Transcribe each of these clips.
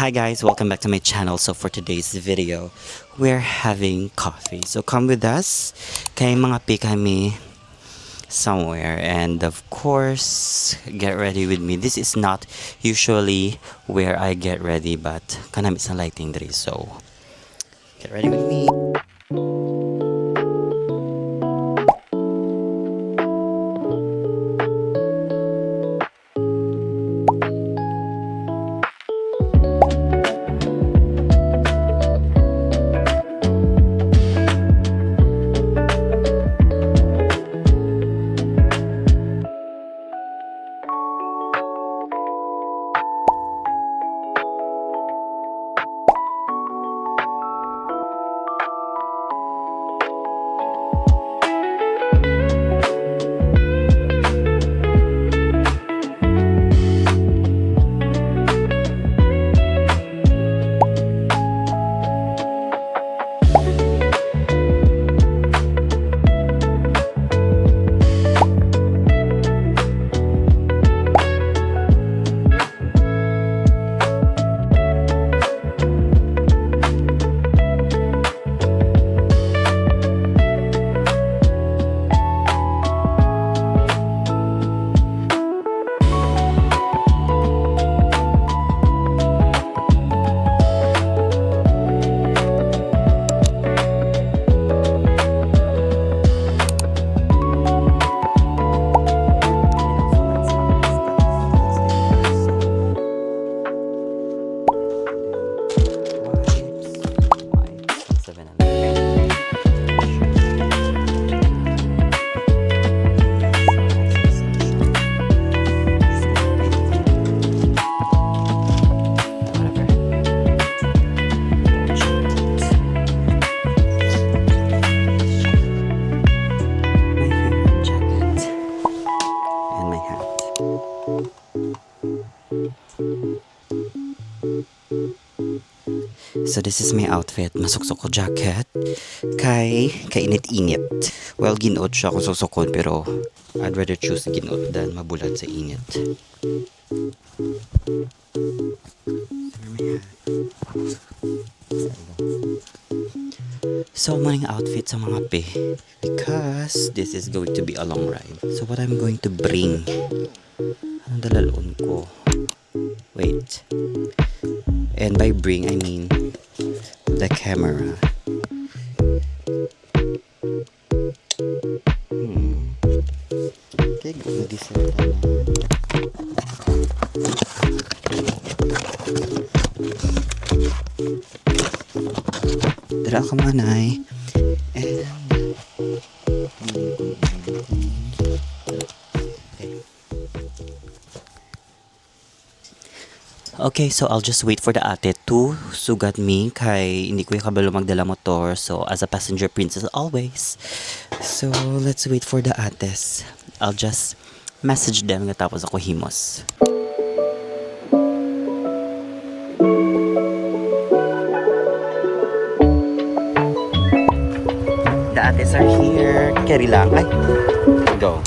Hi guys, welcome back to my channel. So for today's video, we're having coffee. So come with us. Kay mga pi kami somewhere, and of course, get ready with me. This is not usually where I get ready, but kanami sa lighting diri. So get ready with me. So this is my outfit. Masuksok ko jacket. Kay init-init. Well, ginuot siya kung susukon, pero I'd rather choose ginuot than mabulan sa init. So, maning outfit sa mga pe. Because this is going to be a long ride. So, what I'm going to bring. Anong dalalon ko? Wait. And by bring, I mean the camera. Okay, go with this one. Dara ka manay. And okay, so I'll just wait for the ate to sugat me kay hindi ko kabalo magdala motor. So as a passenger princess always. So let's wait for the ates. I'll just message them nga tapos ako himos. The ates are here. Carry lang. Ay, go.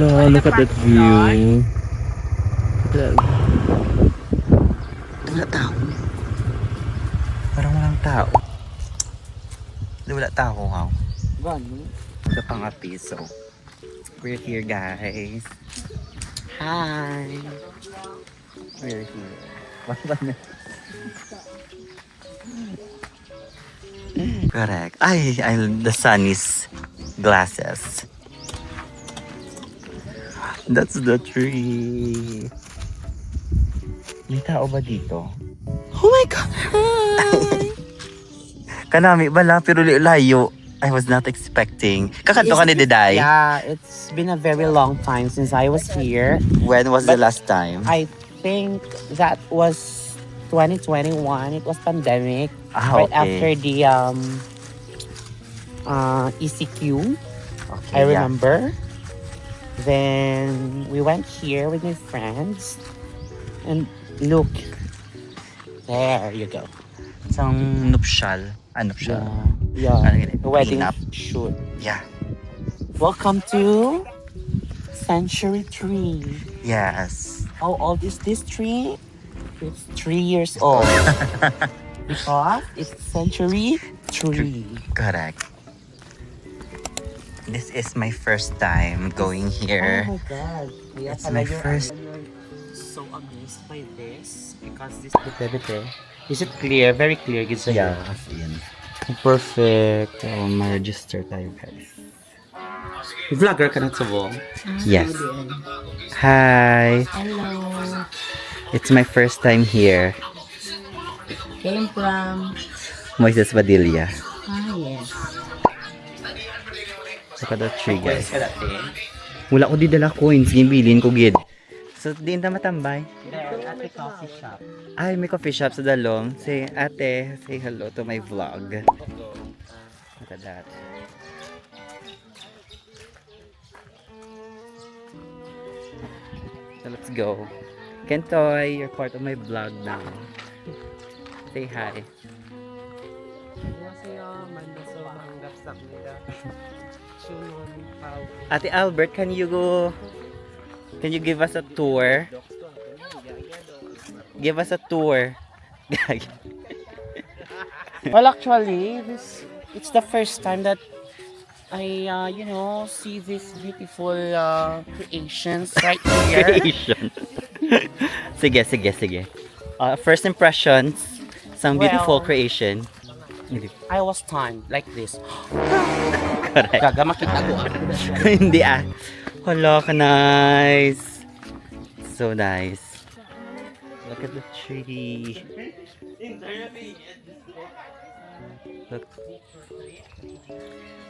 Hello, look at that view. Wala tao. Parang walang tao. Wala tao, wow. Ito pang a piso. We're here, guys. Hi. We're here. Correct. The sun is glasses. That's the tree. May tao ba dito? Oh my God! Hi! Kanami bala, pero layo. I was not expecting. Kakanto ka ni Diday? Yeah, it's been a very long time since I was here. When was the last time? I think that was 2021. It was pandemic. Ah, right after okay. the ECQ. Okay, I yeah. remember. Then we went here with my friends. And look. There you go. Isang nuptial. Nuptial. Yeah. Ano yun? The wedding Prenup. shoot. Yeah. Welcome to Century Tree. Yes. How old is this tree? It's 3 years old. Because it's century tree. Correct. This is my first time going Oh here. my God. It's my first. So amazed by this because this. Is it clear? Very clear. It's Yeah, as in. Perfect. Ma-register tayo, guys. Vlogger ka na sa buong? Yes. Hi. Hello. It's my first time here. Came from... Moises Padilla. yes. Look at that tree, guys. Wala ko di dala coins. Gimbilin ko, gid. So, di na matambay. There, at the coffee shop. Ay, may coffee shop sa Dalong. Say, ate, say hello to my vlog. Look at that. So, let's go. Kentoy, you're part of my vlog now. Say hi. Ate Albert, can you give us a tour? Give us a tour. Well, actually, it's the first time that I, see these beautiful creations right here. Creation. Sige. First impressions, some beautiful Well, creation. I was stunned like this. Correct. Gaga, makita ko. Hindi Hala ka, nice. So nice. Look at the tree. Look.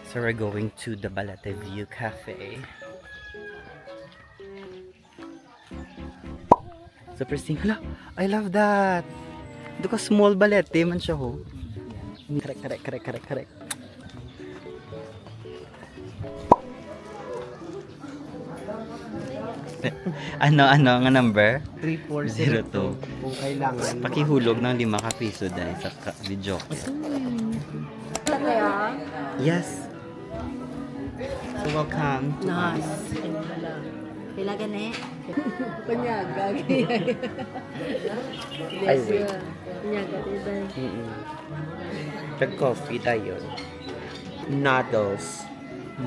So we're going to the Balete View Cafe. So pristine. Hala, I love that. Ito ka small balete man siya ho. Correct. Ano nga number? 3402. 02. Kung kailangan. Pakihulog ng 5 piso dahil sa video. Kaya? Yes. So welcome. Nice. Pila gani? Panyaga. Ay, wait. Panyaga, diba? Tag-coffee tayo. Noodles.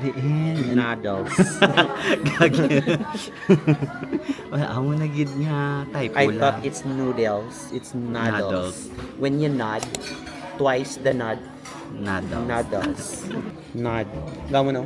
Diin. Noodles. Gagi. Wala ako na gid nga type I lang. thought it's noodles. It's noodles. When you nod, twice the nod. Nada. Noodles. Nod. Gamo no?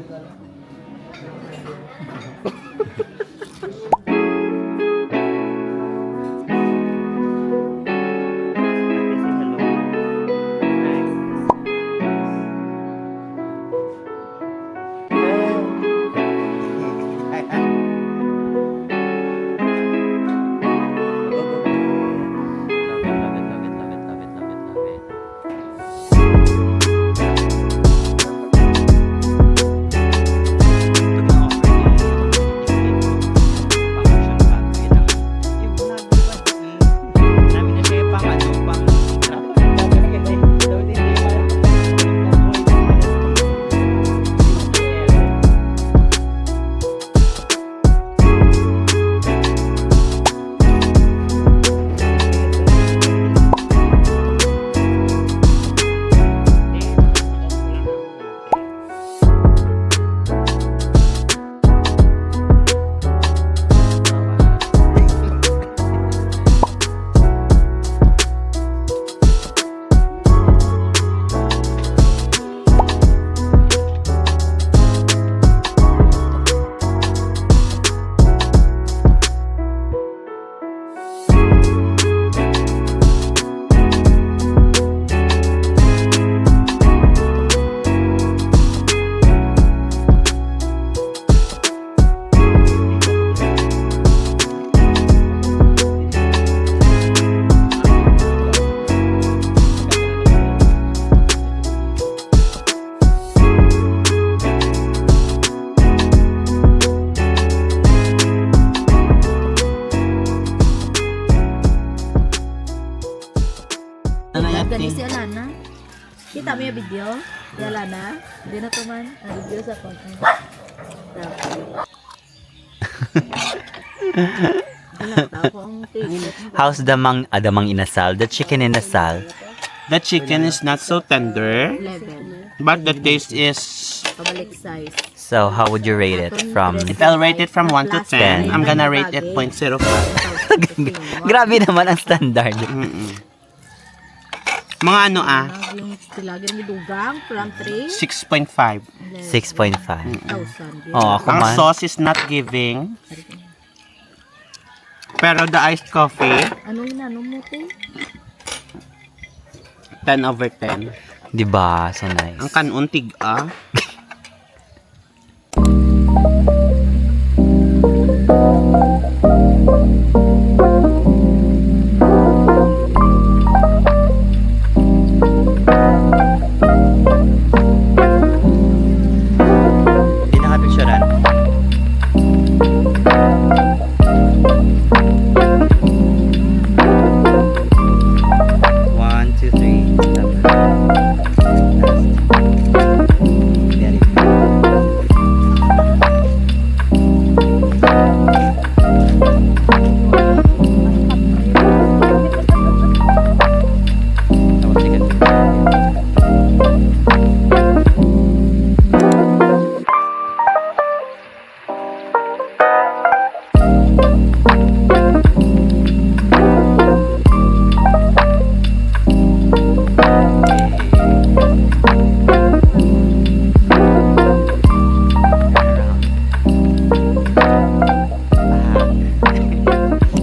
Kita mo yung video? Wala na? Hindi na tuman. Video sa content. How's damang inasal? The chicken inasal? The chicken is not so tender, 11. but the taste is... Pabalik size. So, how would you rate it from... If I'll rate it from 1 to 10, I'm gonna rate it 0.05. Grabe naman ang standard. Mga ano Yung tilagin ng dugang from 3. 6.5. 6.5. 1,000. Oh, ako Ang man. sauce is not giving. Pero the iced coffee, Anong inano mo ito? 10 over 10. Diba? So nice. Ang kanuntig Hindi nakapicturean. One, two, three. Very good. Tapos chicken.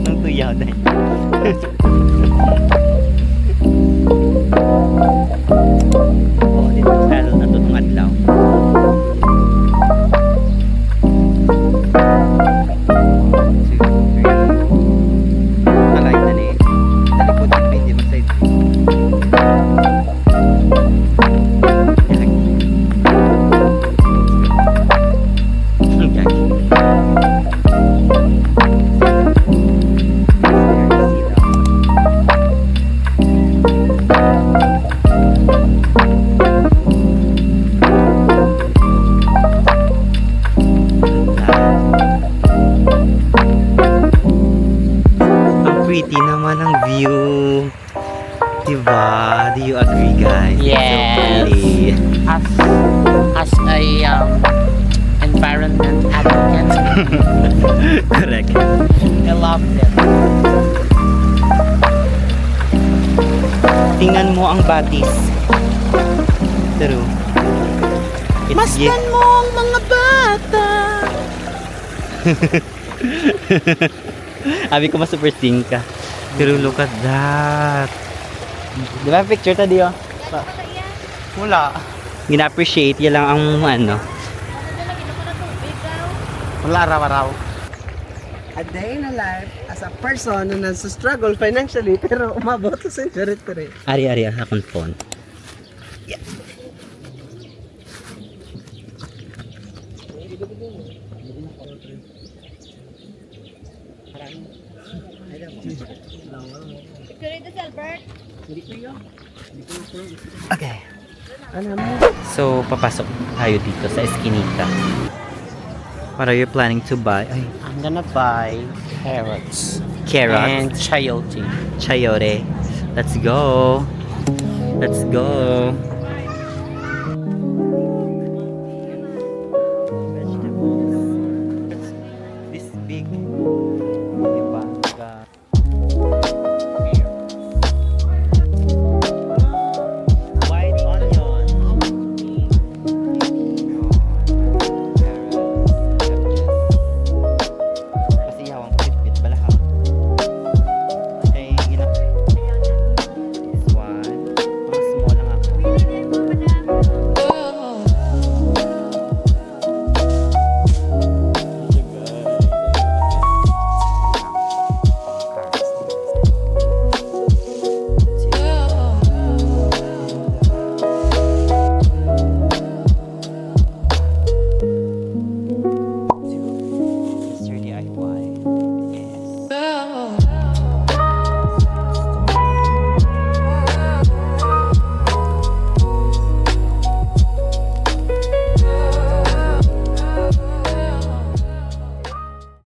Ang tuyaw dahil. Oo, dito pero natutong adlaw. Two, three. Alay na ni. Talikod din hindi mag-side. Ang pretty naman ang view. Diba? Do you agree, guys? Yes. So pretty. as a environment advocate, Correct. I love it. Tingnan mo ang batis. True. Masdan mo ang mga bata. Abi ko ma-super sting ka. Pero look at that. Di ba picture ta diyo? Wala. Gina-appreciate yan lang ang ano. Wala raw-raw. A day in a life as a person na nasa-struggle financially pero umabot sa century 3. Ari-ari akong phone. Okay. So, papasok tayo dito sa Eskinita. What are you planning to buy? Ay, I'm gonna buy carrots carrots. and chayote. Chayote. Let's go. Let's go.